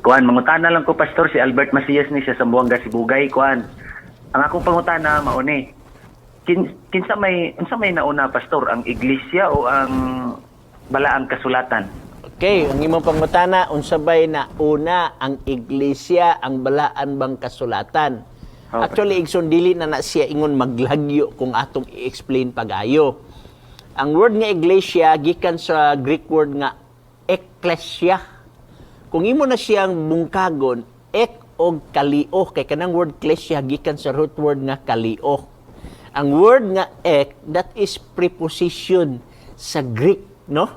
Kuan, mangutana lang ko, Pastor, si Albert Macias ni siya sa Buanga, Sibugay, kuan. Ang akong pangutana, mauni, unsa may nauna, Pastor, ang iglesia o ang balaang kasulatan? Okay, ang imong pangutana, unsabay na una ang iglesia, ang balaan bang kasulatan? Okay. Actually, igsoon dili na siya ingon maglagyo kung atong i-explain pagayo. Ang word nga iglesia gikan sa Greek word nga ekklesia. Kung imo na siyang bungkagon, ek og kalio, kay kanang word ekklesia gikan sa root word nga kalio. Ang word nga ek, that is preposition sa Greek, no?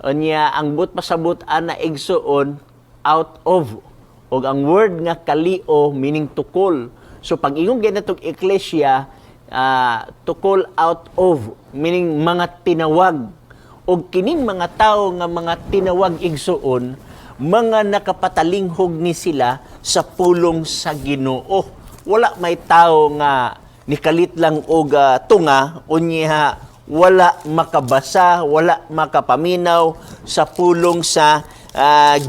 Unya ang but pasabot ana igsoon out of, og ang word nga kalio meaning to call. So pag ingong ganitong ekklesia, to call out of meaning mga tinawag, og kining mga tawo nga mga tinawag igsoon, mga nakapatalinghog ni sila sa pulong sa Ginoo. Wala may tawo nga nikalit lang og tunga, unya wala makabasa, wala makapaminaw sa pulong sa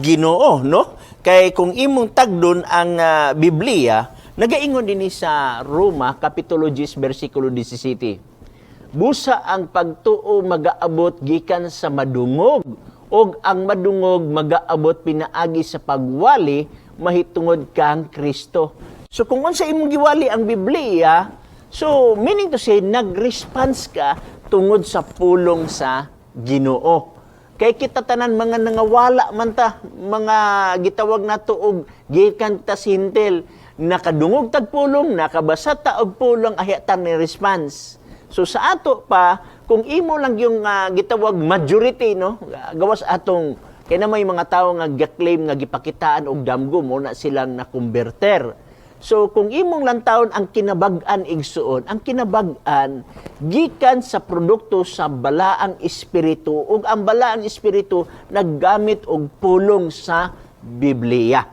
Ginoo, no? Kay kung imong tagdon ang Biblia, nagaingon dinhi sa Roma kapitulo 10 bersikulo 17. Busa ang pagtuo magaabot gikan sa madungog, og ang madungog magaabot pinaagi sa pagwali mahitungod kang Kristo. So kung unsa imong giwali ang Biblia, so meaning to say nag-response ka tungod sa pulong sa Ginoo. Kay kita tanan mga nangawala man ta, mga gitawag nato og gikan ta sintel, nakadungog tag pulong, nakabasa ta og pulong ahyatan ni response. So sa ato pa, kung imo lang yung gitawag majority, no, gawas atong kay na may mga tawo nga gi-claim nga gipakitaan og damgo mo na silang nakumberter. So kung imong lantawon ang kinabag-an igsuon, ang kinabag-an gikan sa produkto sa balaang espiritu, ug ang balaang espiritu naggamit og pulong sa Biblia.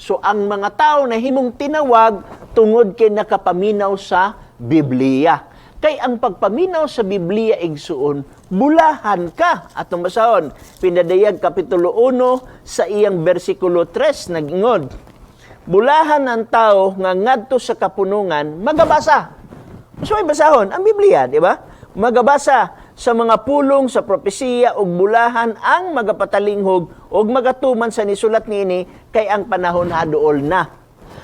So ang mga tao na himong tinawag tungod kay nakapaminaw sa Biblia. Kay ang pagpaminaw sa Biblia igsuon, bulahan ka. Atong basahon, Pinadayag kapitulo 1 sa iyang bersikulo 3 nag-ingod, bulahan ang tao nga ngadto sa kapunungan magabasa. So ay basahon ang Biblia, di ba? Magabasa sa mga pulong sa propesiya ug bulahan ang magapatalinghog ug magatuman sa nisulat niini kay ang panahon haduol na.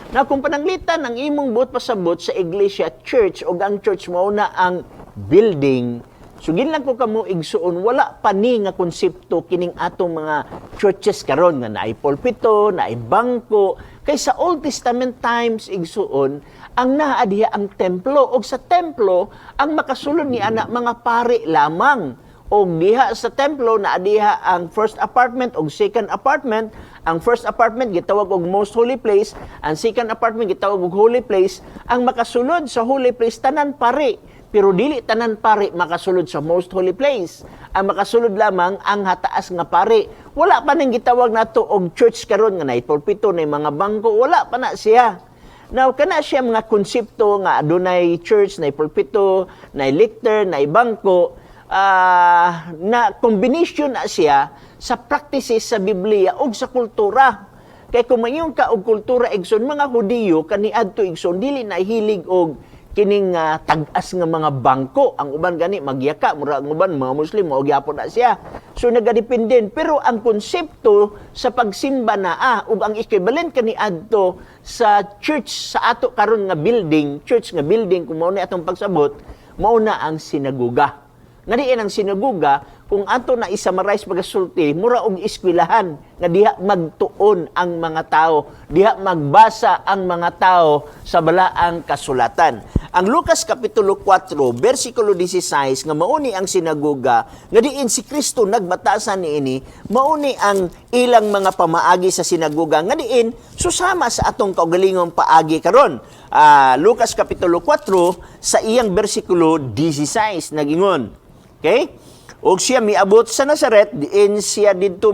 Na kung pananglitan ang imong buot pasabot sa iglesia church ug ang church mao na ang building, sugin lang ko kamo igsuon, wala pa ni nga konsepto kining atong mga churches karon nga naay pulpito, naay bangko. Kay sa Old Testament times igsuon, ang naa diha ang templo, og sa templo ang makasulod ni ana mga pari lamang. Og diha sa templo naa diha ang first apartment og second apartment. Ang first apartment gitawag og most holy place, ang second apartment gitawag og holy place. Ang makasulod sa holy place tanan pari, pero dili tanan pari makasulod sa most holy place. Ang makasulod lamang ang hataas nga pari. Wala pa nang gitawag nato og church karon nga nay pulpito, nay mga bangko, wala pa na siya. Now kana siya mga konsepto nga adunay church, nay pulpito, nay lectern, nay bangko, na combination na siya sa practices sa Biblia ug sa kultura. Kay kung mayon ka og kultura igsoon, mga Hudiyo kaniadto igsoon dili na hilig og kining tag-as nga mga bangko. Ang uban gani magyaka, mura ang uban mga Muslim mao gyapon na siya. So nagadependen, pero ang konsepto sa pagsimba na ug ang equivalent kaniadto sa church sa ato karon nga building, church nga building kung mao ni atong pagsabot, mao na ang sinagoga. Ngadiin ang sinagoga, kung ato na i-summarize pagasulti, mura og eskwelahan nga diha magtuon ang mga tao, diha magbasa ang mga tao sa balaang kasulatan. Ang Lucas kapitulo 4 bersikulo 16 nga mauni ang sinagoga, nga diin si Kristo nagbatasan niini, mauni ang ilang mga pamaagi sa sinagoga, nga diin susama sa atong kaugalingong paagi karon. Lucas kapitulo 4 sa iyang bersikulo 16 nagingon. Okay? Og siya miabot sa Nazaret, diin siya didto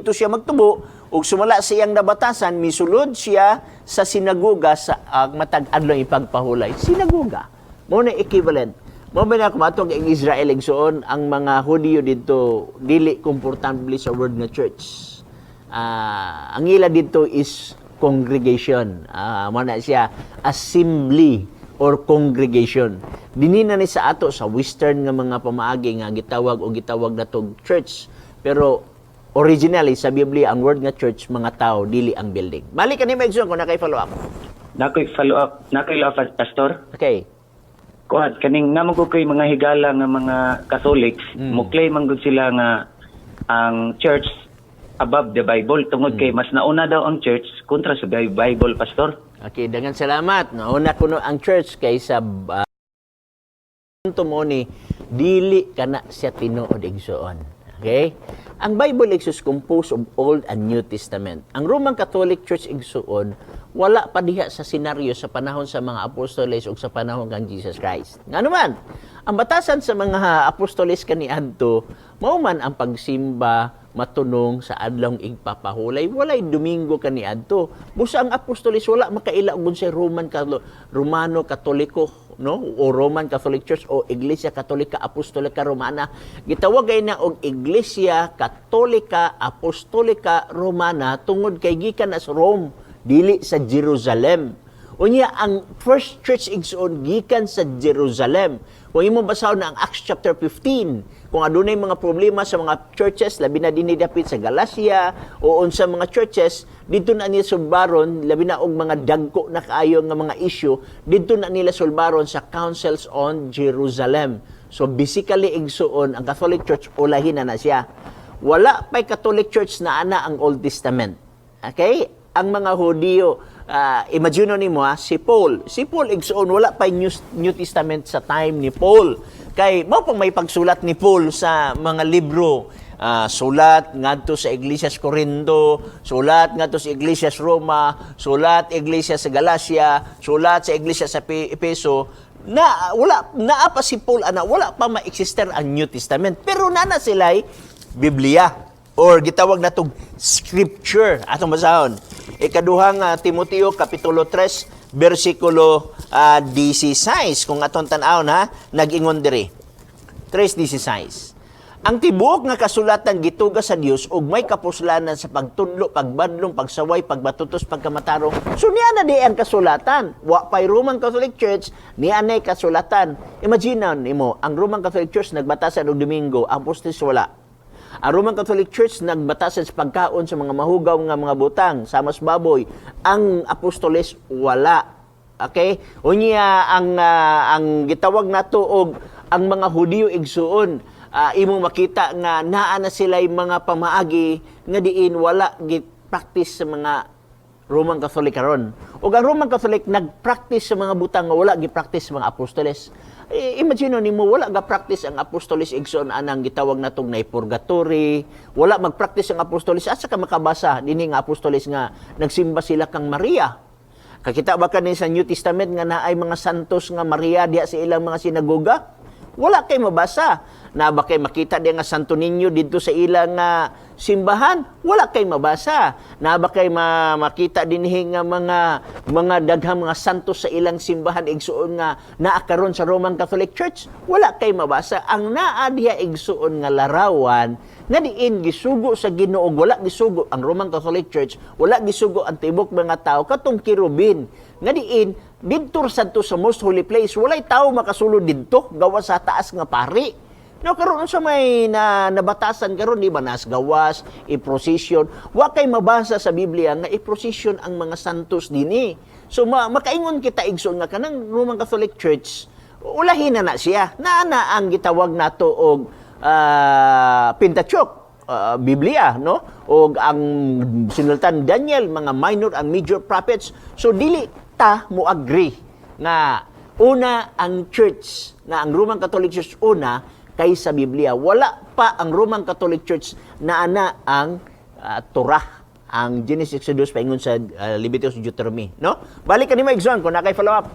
siya magtubo, ug sumala sa iyang nabatasan, misulod siya sa sinagoga sa matag adlaw ipagpahulay. Sinagoga. Mo na equivalent. Mo ba na kumatong ang Israel igsoon, ang mga Hudiyo didto dili komportable sa word nga church. ang ila dito is congregation. Mana siya assembly or congregation. Dinina ni sa ato sa western nga mga pamaagi nga gitawag nato church. Pero originally sa Biblia ang word nga church mga tao dili ang building. Mali ka ni Megson kung nakay follow up. Nakoy follow up pastor. Okay. Kuhat kaning namang ko kay mga higala nga mga Catholics, mo claim man gud sila nga ang church above the Bible tungod kay mas nauna daw ang church kontra sa Bible, pastor. Okay, daghang salamat. Nauna kuno ang church kaysa mo ni dili kana siya tinuod igsoon. Okay? Ang Bible is composed of Old and New Testament. Ang Roman Catholic Church igsoon wala pa diha sa senaryo sa panahon sa mga apostoles o sa panahon kang Jesus Christ. Nga naman, ang batasan sa mga apostoles kaniadto mao man ang pagsimba matunong sa adlawng igpapahulay walay Domingo kaniadto. Busa ang apostoles wala makaila og sa Romano Katoliko, no, o Roman Catholic Church o Iglesia Katolika Apostolika Romana. Gitawag gay na og Iglesia Katolika Apostolika Romana tungod kay gikan sa Rome dili sa Jerusalem. Unya ang first church igsoon gikan sa Jerusalem. Kung imo basahon na ang Acts chapter 15, kung adunay mga problema sa mga churches labi na dinhi dapit sa Galacia o unsa mga churches, didto na nila sulbaron labi na og mga dagko na kaayo nga mga issue, didto na nila sulbaron sa Councils on Jerusalem. So basically igsoon ang Catholic Church ulahin na siya. Wala pa'y Catholic Church na ana ang Old Testament. Okay? Ang mga Hudiyo, imagine nimo si Paul. Si Paul igsoon wala pa New Testament sa time ni Paul. Kay mao pang may pagsulat ni Paul sa mga libro. Sulat ngadto sa Iglesias Corinto, sulat ngadto sa Iglesias Roma, sulat Iglesia sa Galacia, sulat sa Iglesia sa Efeso. Na wala naa pa si Paul wala pa ma-exister ang New Testament. Pero nana sila'y Biblia or gitawag natong scripture atong basahon. Ikaduhang Timoteo kapitulo 3 bersikulo 16 kung atong tan-aw na nag-ingon diri. 3:16. Ang tibuok nga kasulatan gituga sa Dios ug may kapuslanan sa pagtudlo, pagbadlong, pagsaway, pagbatutos, pagkamatarong. So niya na di ang kasulatan. Wa pay Roman Catholic Church niya na kasulatan. Imagine nimo ang Roman Catholic Church nagbatasan og Domingo, ang apostoles wala. Ang Roman Catholic Church nagbatasan sa pagkaon sa mga mahugaw nga mga butang, samas baboy. Ang apostoles wala. Okay? Unya ang gitawag nato og ang mga Hudiyo igsuon, imong makita nga naa na sila'y mga pamaagi nga diin wala gi-practice sa mga Roman Catholic karon. Ug ang Roman Catholic nag-practice sa mga butang nga wala gi-practice sa mga apostoles. Imagine nimo wala ga-practice ang apostoles igsoon anang gitawag natong nay purgatory, wala mag-practice ang apostoles asa ka makabasa dinhi nga apostoles nga nagsimba sila kang Maria. Kakita ba kanin sa New Testament nga naay mga santos nga Maria diha sa ilang mga sinagoga? Wala kay mabasa. Na ba kay makita diya nga Santo Niño dito sa ilang simbahan? Wala kay mabasa. Na ba kay makita dinhi nga mga daghang mga santos sa ilang simbahan igsuon nga naa karon sa Roman Catholic Church? Wala kay mabasa. Ang naa diha igsuon nga larawan nga diin gisugo sa Ginoo, wala gisugo ang Roman Catholic Church, wala gisugo ang tibok mga tao katong kirubin. Nga diin didto sa most holy place, walay tao makasulod didto gawa sa taas nga pari. No, karon sa may nabatasan karon di ba nas gawas, i-procession. Wa kay mabasa sa Biblia nga i-procession ang mga santos dinhi. So makaingon kita igsoon nga kanang Roman Catholic Church, ulahin na siya. Naa ang gitawag nato og Pentateuch, Biblia, no? Og ang sinultan Daniel, mga minor and major prophets. So dili ta mo agree nga una ang church, nga ang Roman Catholic Church una kaysa Biblia. Wala pa ang Roman Catholic Church na ana ang Torah, ang Genesis, Exodus, paingon sa Leviticus, Deuteronomy, no? Balik kanimo igsoon kung na kay follow up.